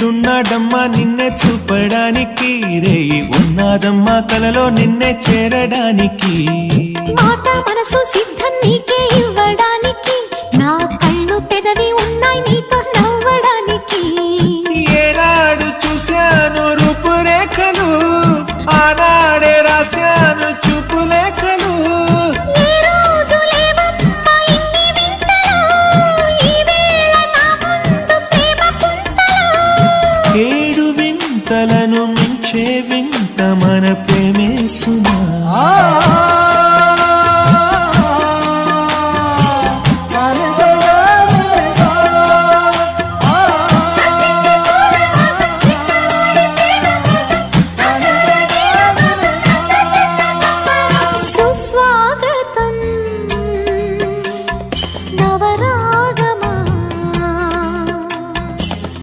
వీడున్నాడమ్మా నిన్నే చూపడానికి, రేయి ఉన్నాదమ్మా కలలో నిన్నే చేరడానికి. మాట మనసు సిద్ధం నీకే ఇవ్వడానికి, నా కళ్ళు పెదవి ఉన్నాయి నీతో నవ్వడానికి. ఏనాడు చూశాను రూపురేఖలు, ఆనాడే రాశాను చూపులేఖలు. ఏడు వింతలను మించే వింతమ